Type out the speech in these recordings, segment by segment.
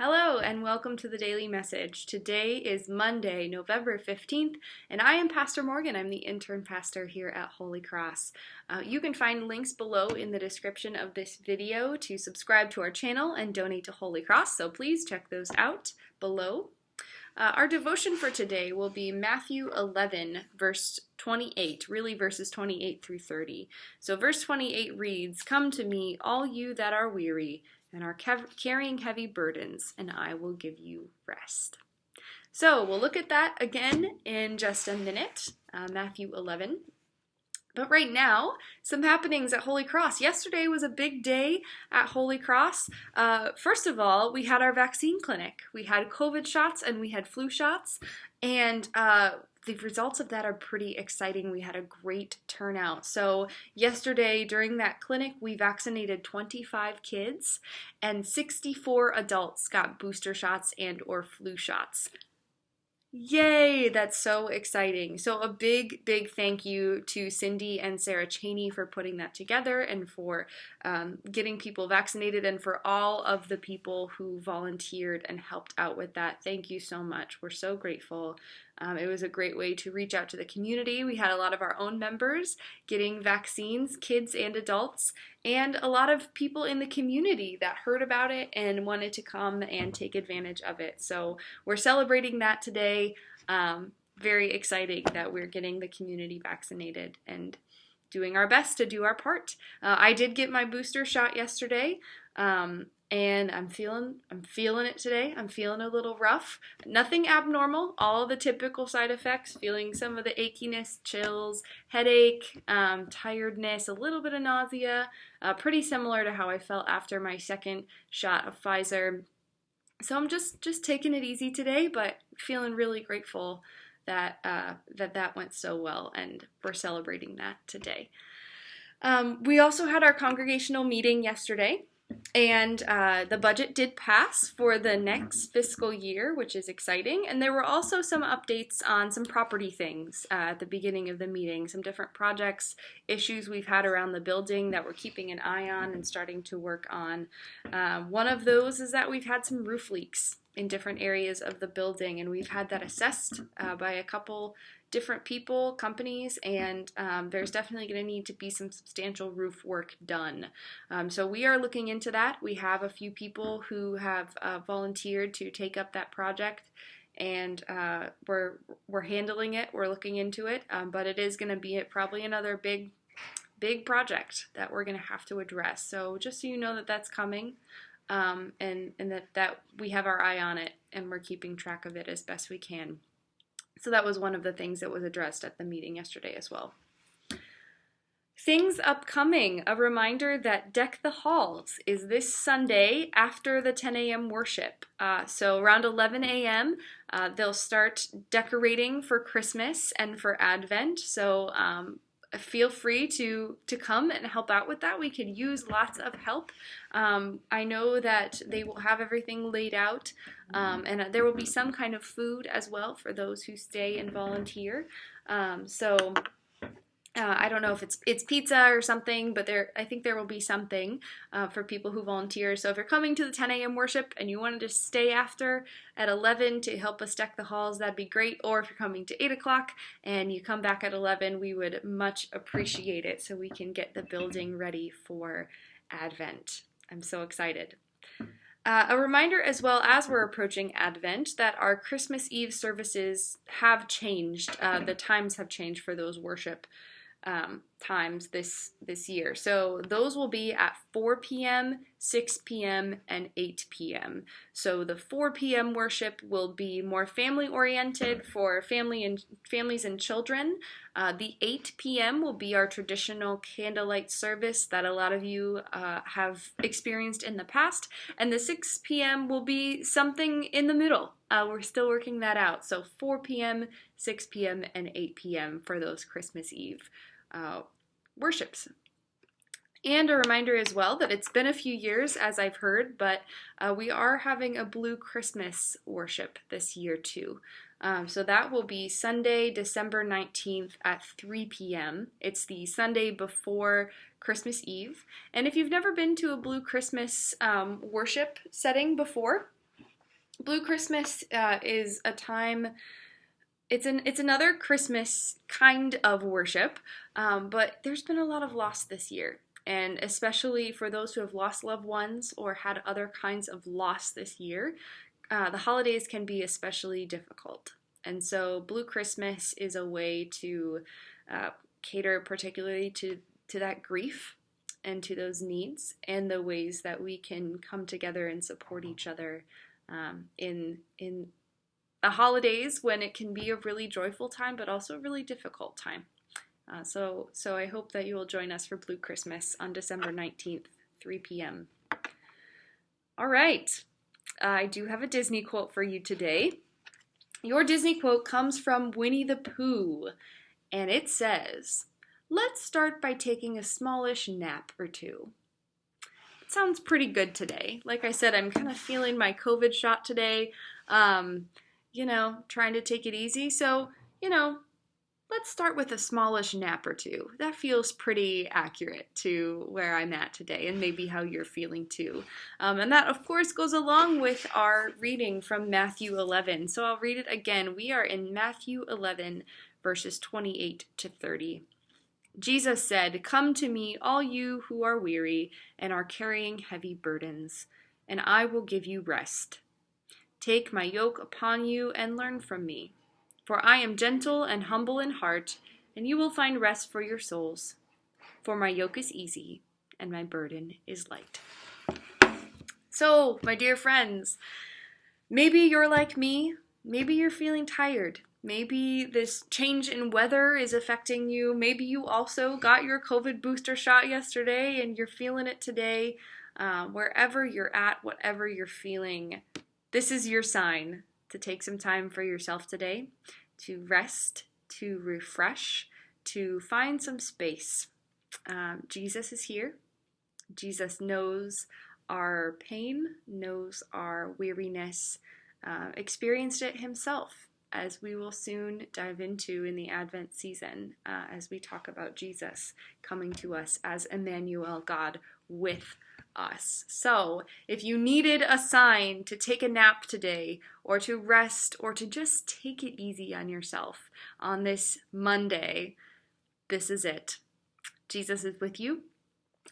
Hello and welcome to the Daily Message. Today is Monday, November 15th, and I am Pastor Morgan. I'm the intern pastor here at Holy Cross. You can find links below in the description of this video to subscribe to our channel and donate to Holy Cross, so please check those out below. Our devotion for today will be Matthew 11, verse 28, really verses 28 through 30. So verse 28 reads, "Come to me, all you that are weary and are carrying heavy burdens, and I will give you rest." So we'll look at that again in just a minute, Matthew 11. But right now, some happenings at Holy Cross. Yesterday was a big day at Holy Cross. First of all, we had our vaccine clinic. We had COVID shots and we had flu shots, and the results of that are pretty exciting. We had a great turnout. So yesterday during that clinic, we vaccinated 25 kids and 64 adults got booster shots and or flu shots. Yay, that's so exciting. So a big thank you to Cindy and Sarah Cheney for putting that together and for getting people vaccinated, and for all of the people who volunteered and helped out with that. Thank you so much. We're so grateful. It was a great way to reach out to the community. We had a lot of our own members getting vaccines, kids and adults, and a lot of people in the community that heard about it and wanted to come and take advantage of it. So we're celebrating that today. Very exciting that we're getting the community vaccinated and doing our best to do our part. I did get my booster shot yesterday. And I'm feeling it today. I'm feeling a little rough. Nothing abnormal, all the typical side effects, feeling some of the achiness, chills, headache, tiredness, a little bit of nausea, pretty similar to how I felt after my second shot of Pfizer. So I'm just taking it easy today, but feeling really grateful that that went so well, and we're celebrating that today. We also had our congregational meeting yesterday. And the budget did pass for the next fiscal year, which is exciting. And there were also some updates on some property things at the beginning of the meeting, some different projects, issues we've had around the building that we're keeping an eye on and starting to work on. One of those is that we've had some roof leaks in different areas of the building, and we've had that assessed by a couple different people, companies, and there's definitely going to need to be some substantial roof work done. So we are looking into that. We have a few people who have volunteered to take up that project, and we're handling it. We're looking into it, but it is going to be probably another big project that we're going to have to address. So just so you know that that's coming. And that we have our eye on it and we're keeping track of it as best we can. So that was one of the things that was addressed at the meeting yesterday as well. Things upcoming. A reminder that Deck the Halls is this Sunday after the 10 a.m. worship. So around 11 a.m. They'll start decorating for Christmas and for Advent. So feel free to come and help out with that. We could use lots of help. I know that they will have everything laid out, and there will be some kind of food as well for those who stay and volunteer. I don't know if it's pizza or something, but I think there will be something for people who volunteer. So if you're coming to the 10 a.m. worship and you wanted to stay after at 11 to help us deck the halls, that'd be great. Or if you're coming to 8 o'clock and you come back at 11, we would much appreciate it so we can get the building ready for Advent. I'm so excited. A reminder as well, as we're approaching Advent, that our Christmas Eve services have changed. The times have changed for those worship times this year. So those will be at 4 p.m., 6 p.m., and 8 p.m. So the 4 p.m. worship will be more family oriented for families and children. The 8 p.m. will be our traditional candlelight service that a lot of you have experienced in the past. And the 6 p.m. will be something in the middle. We're still working that out. So 4 p.m., 6 p.m., and 8 p.m. for those Christmas Eve worships. And a reminder as well that it's been a few years, as I've heard, but we are having a Blue Christmas worship this year too. So that will be Sunday, December 19th at 3 p.m. It's the Sunday before Christmas Eve. And if you've never been to a Blue Christmas worship setting before, Blue Christmas is a time. It's another Christmas kind of worship, but there's been a lot of loss this year, and especially for those who have lost loved ones or had other kinds of loss this year, the holidays can be especially difficult. And so, Blue Christmas is a way to cater particularly to that grief and to those needs, and the ways that we can come together and support each other in the holidays, when it can be a really joyful time, but also a really difficult time. So I hope that you will join us for Blue Christmas on December 19th, 3 p.m. All right, I do have a Disney quote for you today. Your Disney quote comes from Winnie the Pooh, and it says, "Let's start by taking a smallish nap or two." It sounds pretty good today. Like I said, I'm kind of feeling my COVID shot today. Trying to take it easy. So, let's start with a smallish nap or two. That feels pretty accurate to where I'm at today, and maybe how you're feeling too. And that, of course, goes along with our reading from Matthew 11. So I'll read it again. We are in Matthew 11, verses 28 to 30. Jesus said, "Come to me, all you who are weary and are carrying heavy burdens, and I will give you rest. Take my yoke upon you and learn from me, for I am gentle and humble in heart, and you will find rest for your souls. For my yoke is easy and my burden is light." So, my dear friends, maybe you're like me. Maybe you're feeling tired. Maybe this change in weather is affecting you. Maybe you also got your COVID booster shot yesterday and you're feeling it today. Wherever you're at, whatever you're feeling, this is your sign to take some time for yourself today, to rest, to refresh, to find some space. Jesus is here. Jesus knows our pain, knows our weariness, experienced it himself, as we will soon dive into in the Advent season, as we talk about Jesus coming to us as Emmanuel, God with us. So, if you needed a sign to take a nap today, or to rest, or to just take it easy on yourself on this Monday, this is it. Jesus is with you.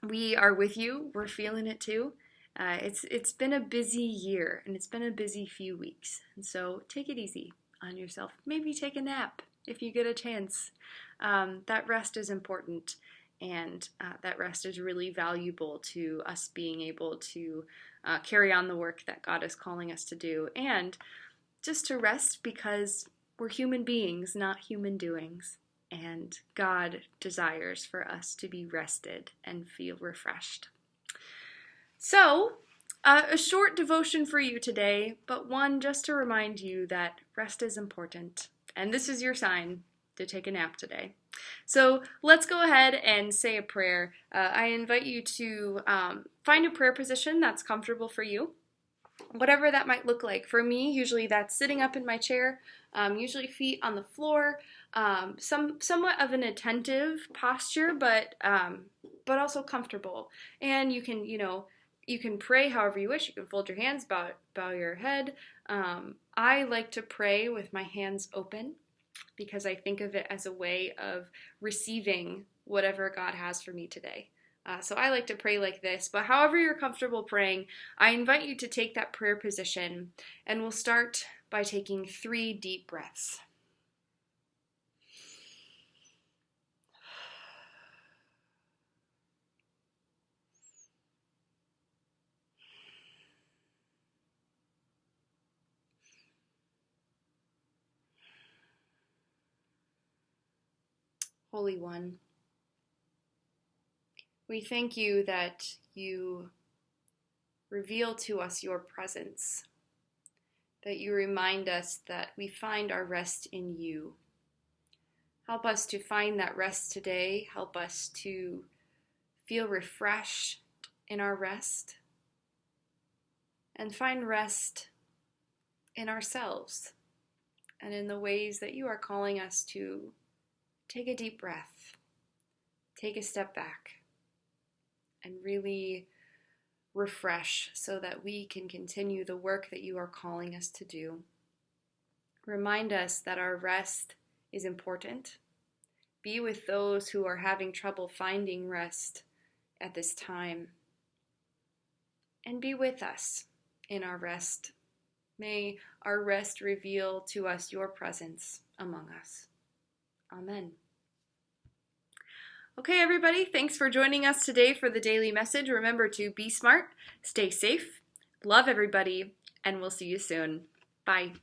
We are with you. We're feeling it too. It's been a busy year, and it's been a busy few weeks. And so take it easy on yourself. Maybe take a nap if you get a chance. That rest is important. And that rest is really valuable to us being able to carry on the work that God is calling us to do. And just to rest because we're human beings, not human doings. And God desires for us to be rested and feel refreshed. So, a short devotion for you today, but one just to remind you that rest is important. And this is your sign to take a nap today. So let's go ahead and say a prayer. I invite you to find a prayer position that's comfortable for you, whatever that might look like. For me, usually that's sitting up in my chair, usually feet on the floor, somewhat of an attentive posture, but also comfortable. And you can pray however you wish. You can fold your hands, bow your head. I like to pray with my hands open, because I think of it as a way of receiving whatever God has for me today. So I like to pray like this, but however you're comfortable praying, I invite you to take that prayer position, and we'll start by taking 3 deep breaths. Holy One, we thank you that you reveal to us your presence, that you remind us that we find our rest in you. Help us to find that rest today. Help us to feel refreshed in our rest, and find rest in ourselves and in the ways that you are calling us to take a deep breath, take a step back, and really refresh so that we can continue the work that you are calling us to do. Remind us that our rest is important. Be with those who are having trouble finding rest at this time. And be with us in our rest. May our rest reveal to us your presence among us. Amen. Okay, everybody, thanks for joining us today for the daily message. Remember to be smart, stay safe, love everybody, and we'll see you soon. Bye.